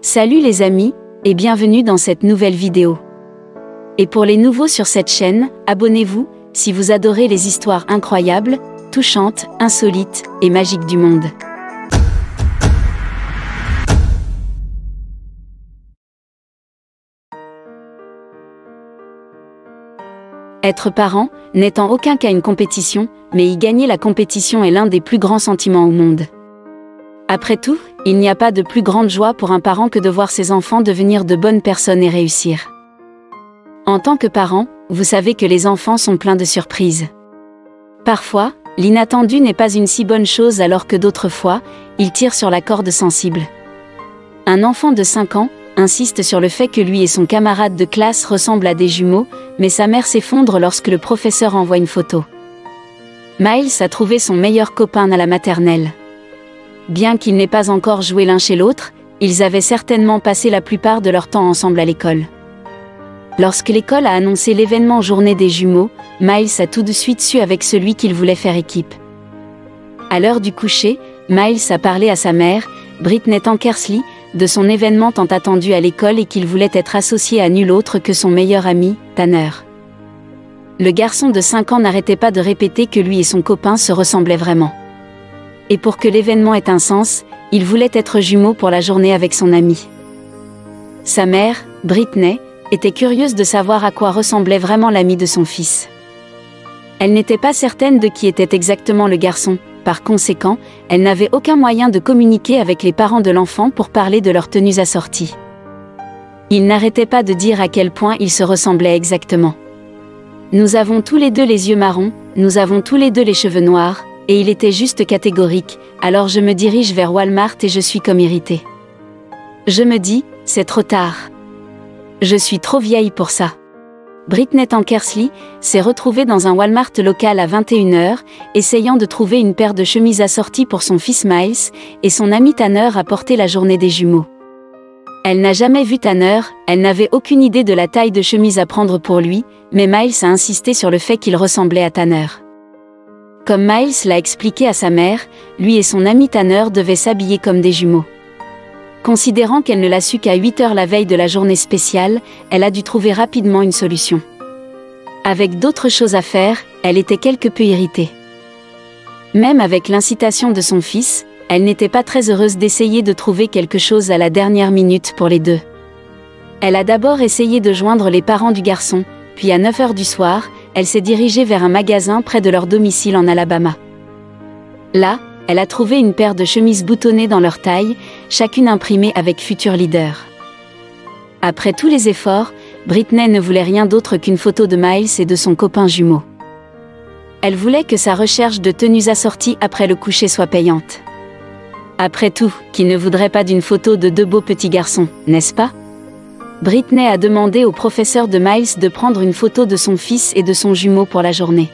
Salut les amis, et bienvenue dans cette nouvelle vidéo. Et pour les nouveaux sur cette chaîne, abonnez-vous, si vous adorez les histoires incroyables, touchantes, insolites et magiques du monde. Être parent n'est en aucun cas une compétition, mais y gagner la compétition est l'un des plus grands sentiments au monde. Après tout, il n'y a pas de plus grande joie pour un parent que de voir ses enfants devenir de bonnes personnes et réussir. En tant que parent, vous savez que les enfants sont pleins de surprises. Parfois, l'inattendu n'est pas une si bonne chose alors que d'autres fois, il tire sur la corde sensible. Un enfant de 5 ans insiste sur le fait que lui et son camarade de classe ressemblent à des jumeaux, mais sa mère s'effondre lorsque le professeur envoie une photo. Miles a trouvé son meilleur copain à la maternelle. Bien qu'ils n'aient pas encore joué l'un chez l'autre, ils avaient certainement passé la plupart de leur temps ensemble à l'école. Lorsque l'école a annoncé l'événement Journée des jumeaux, Miles a tout de suite su avec celui qu'il voulait faire équipe. À l'heure du coucher, Miles a parlé à sa mère, Britney Tankersley, de son événement tant attendu à l'école et qu'il voulait être associé à nul autre que son meilleur ami, Tanner. Le garçon de 5 ans n'arrêtait pas de répéter que lui et son copain se ressemblaient vraiment. Et pour que l'événement ait un sens, il voulait être jumeaux pour la journée avec son ami. Sa mère, Britney, était curieuse de savoir à quoi ressemblait vraiment l'ami de son fils. Elle n'était pas certaine de qui était exactement le garçon, par conséquent, elle n'avait aucun moyen de communiquer avec les parents de l'enfant pour parler de leurs tenues assorties. Ils n'arrêtaient pas de dire à quel point ils se ressemblaient exactement. Nous avons tous les deux les yeux marrons, nous avons tous les deux les cheveux noirs, et il était juste catégorique, alors je me dirige vers Walmart et je suis comme irritée. Je me dis, c'est trop tard. Je suis trop vieille pour ça. Britney Tankersley s'est retrouvée dans un Walmart local à 21h, essayant de trouver une paire de chemises assorties pour son fils Miles, et son ami Tanner a porté la journée des jumeaux. Elle n'a jamais vu Tanner, elle n'avait aucune idée de la taille de chemise à prendre pour lui, mais Miles a insisté sur le fait qu'il ressemblait à Tanner. Comme Miles l'a expliqué à sa mère, lui et son ami Tanner devaient s'habiller comme des jumeaux. Considérant qu'elle ne l'a su qu'à 8h la veille de la journée spéciale, elle a dû trouver rapidement une solution. Avec d'autres choses à faire, elle était quelque peu irritée. Même avec l'incitation de son fils, elle n'était pas très heureuse d'essayer de trouver quelque chose à la dernière minute pour les deux. Elle a d'abord essayé de joindre les parents du garçon, puis à 9h du soir, elle s'est dirigée vers un magasin près de leur domicile en Alabama. Là, elle a trouvé une paire de chemises boutonnées dans leur taille, chacune imprimée avec Future Leader. Après tous les efforts, Britney ne voulait rien d'autre qu'une photo de Miles et de son copain jumeau. Elle voulait que sa recherche de tenues assorties après le coucher soit payante. Après tout, qui ne voudrait pas d'une photo de deux beaux petits garçons, n'est-ce pas? Britney a demandé au professeur de Miles de prendre une photo de son fils et de son jumeau pour la journée.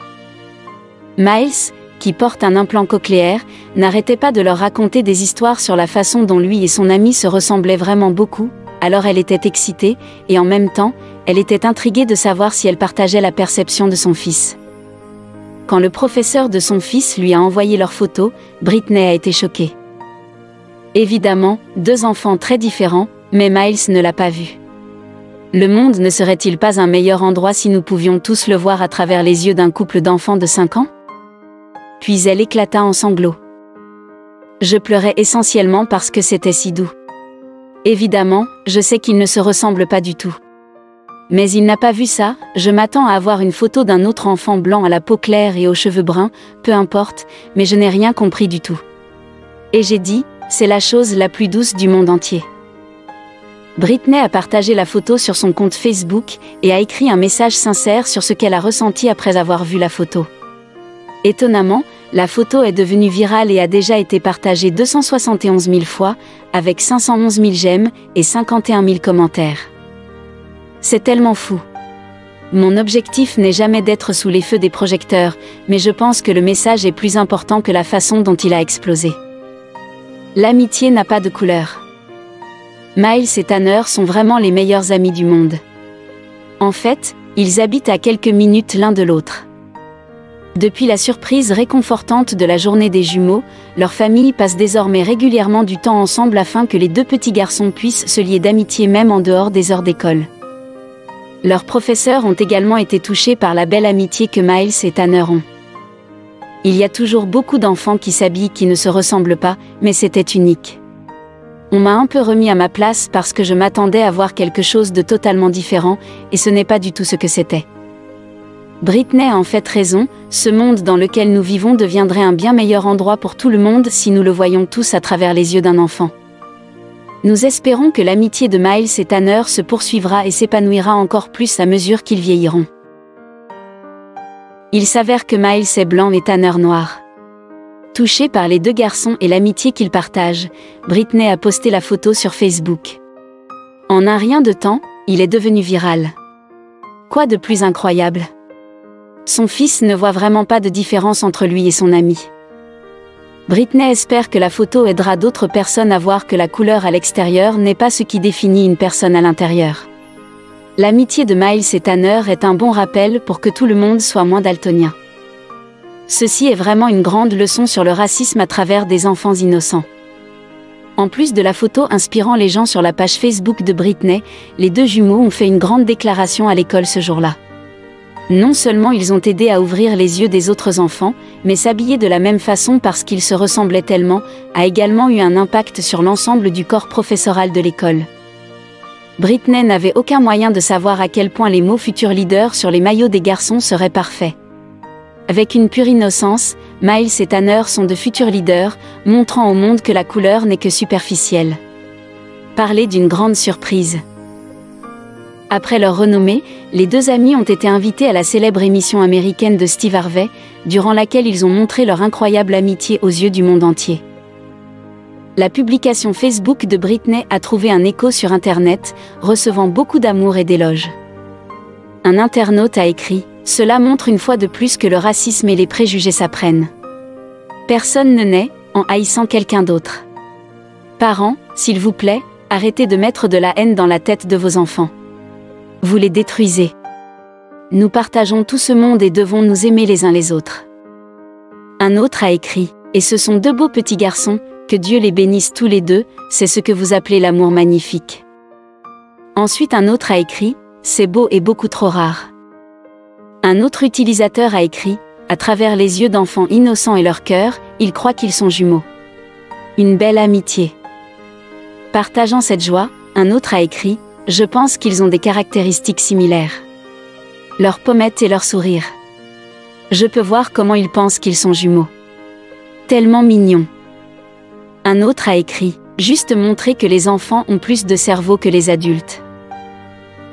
Miles, qui porte un implant cochléaire, n'arrêtait pas de leur raconter des histoires sur la façon dont lui et son ami se ressemblaient vraiment beaucoup, alors elle était excitée, et en même temps, elle était intriguée de savoir si elle partageait la perception de son fils. Quand le professeur de son fils lui a envoyé leurs photos, Britney a été choquée. Évidemment, deux enfants très différents, mais Miles ne l'a pas vu. Le monde ne serait-il pas un meilleur endroit si nous pouvions tous le voir à travers les yeux d'un couple d'enfants de 5 ans? Puis elle éclata en sanglots. Je pleurais essentiellement parce que c'était si doux. Évidemment, je sais qu'ils ne se ressemblent pas du tout. Mais il n'a pas vu ça, je m'attends à avoir une photo d'un autre enfant blanc à la peau claire et aux cheveux bruns, peu importe, mais je n'ai rien compris du tout. Et j'ai dit, c'est la chose la plus douce du monde entier. Britney a partagé la photo sur son compte Facebook et a écrit un message sincère sur ce qu'elle a ressenti après avoir vu la photo. Étonnamment, la photo est devenue virale et a déjà été partagée 271 000 fois, avec 511 000 j'aime et 51 000 commentaires. C'est tellement fou. Mon objectif n'est jamais d'être sous les feux des projecteurs, mais je pense que le message est plus important que la façon dont il a explosé. L'amitié n'a pas de couleur. Miles et Tanner sont vraiment les meilleurs amis du monde. En fait, ils habitent à quelques minutes l'un de l'autre. Depuis la surprise réconfortante de la journée des jumeaux, leur famille passe désormais régulièrement du temps ensemble afin que les deux petits garçons puissent se lier d'amitié même en dehors des heures d'école. Leurs professeurs ont également été touchés par la belle amitié que Miles et Tanner ont. Il y a toujours beaucoup d'enfants qui s'habillent qui ne se ressemblent pas, mais c'était unique. On m'a un peu remis à ma place parce que je m'attendais à voir quelque chose de totalement différent, et ce n'est pas du tout ce que c'était. Britney a en fait raison, ce monde dans lequel nous vivons deviendrait un bien meilleur endroit pour tout le monde si nous le voyions tous à travers les yeux d'un enfant. Nous espérons que l'amitié de Miles et Tanner se poursuivra et s'épanouira encore plus à mesure qu'ils vieilliront. Il s'avère que Miles est blanc et Tanner noir. Touchée par les deux garçons et l'amitié qu'ils partagent, Britney a posté la photo sur Facebook. En un rien de temps, il est devenu viral. Quoi de plus incroyable? Son fils ne voit vraiment pas de différence entre lui et son ami. Britney espère que la photo aidera d'autres personnes à voir que la couleur à l'extérieur n'est pas ce qui définit une personne à l'intérieur. L'amitié de Miles et Tanner est un bon rappel pour que tout le monde soit moins daltonien. Ceci est vraiment une grande leçon sur le racisme à travers des enfants innocents. En plus de la photo inspirant les gens sur la page Facebook de Britney, les deux jumeaux ont fait une grande déclaration à l'école ce jour-là. Non seulement ils ont aidé à ouvrir les yeux des autres enfants, mais s'habiller de la même façon parce qu'ils se ressemblaient tellement, a également eu un impact sur l'ensemble du corps professoral de l'école. Britney n'avait aucun moyen de savoir à quel point les mots futurs leaders sur les maillots des garçons seraient parfaits. Avec une pure innocence, Miles et Tanner sont de futurs leaders, montrant au monde que la couleur n'est que superficielle. Parler d'une grande surprise. Après leur renommée, les deux amis ont été invités à la célèbre émission américaine de Steve Harvey, durant laquelle ils ont montré leur incroyable amitié aux yeux du monde entier. La publication Facebook de Britney a trouvé un écho sur Internet, recevant beaucoup d'amour et d'éloges. Un internaute a écrit « Cela montre une fois de plus que le racisme et les préjugés s'apprennent. Personne ne naît en haïssant quelqu'un d'autre. Parents, s'il vous plaît, arrêtez de mettre de la haine dans la tête de vos enfants. Vous les détruisez. Nous partageons tout ce monde et devons nous aimer les uns les autres. » Un autre a écrit « Et ce sont deux beaux petits garçons, que Dieu les bénisse tous les deux, c'est ce que vous appelez l'amour magnifique. » Ensuite un autre a écrit « C'est beau et beaucoup trop rare. » Un autre utilisateur a écrit « À travers les yeux d'enfants innocents et leur cœur, ils croient qu'ils sont jumeaux. Une belle amitié. » Partageant cette joie, un autre a écrit « Je pense qu'ils ont des caractéristiques similaires. Leur pommette et leur sourire. Je peux voir comment ils pensent qu'ils sont jumeaux. Tellement mignons. » Un autre a écrit « Juste montrer que les enfants ont plus de cerveau que les adultes. »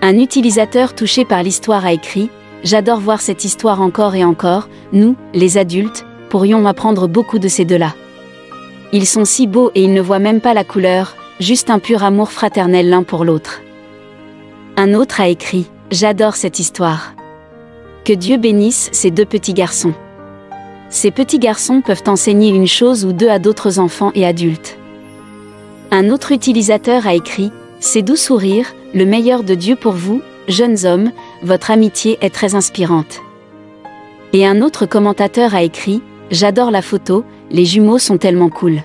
Un utilisateur touché par l'histoire a écrit « J'adore voir cette histoire encore et encore, nous, les adultes, pourrions apprendre beaucoup de ces deux-là. Ils sont si beaux et ils ne voient même pas la couleur, juste un pur amour fraternel l'un pour l'autre. » Un autre a écrit « J'adore cette histoire. Que Dieu bénisse ces deux petits garçons. Ces petits garçons peuvent enseigner une chose ou deux à d'autres enfants et adultes. » Un autre utilisateur a écrit « Ces doux sourires, le meilleur de Dieu pour vous, jeunes hommes, votre amitié est très inspirante. » Et un autre commentateur a écrit « J'adore la photo, les jumeaux sont tellement cool. »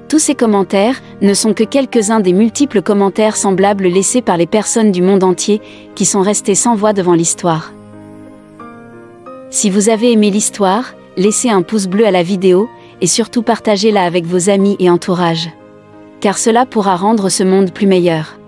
Tous ces commentaires ne sont que quelques-uns des multiples commentaires semblables laissés par les personnes du monde entier qui sont restées sans voix devant l'histoire. Si vous avez aimé l'histoire, laissez un pouce bleu à la vidéo et surtout partagez-la avec vos amis et entourage. Car cela pourra rendre ce monde plus meilleur.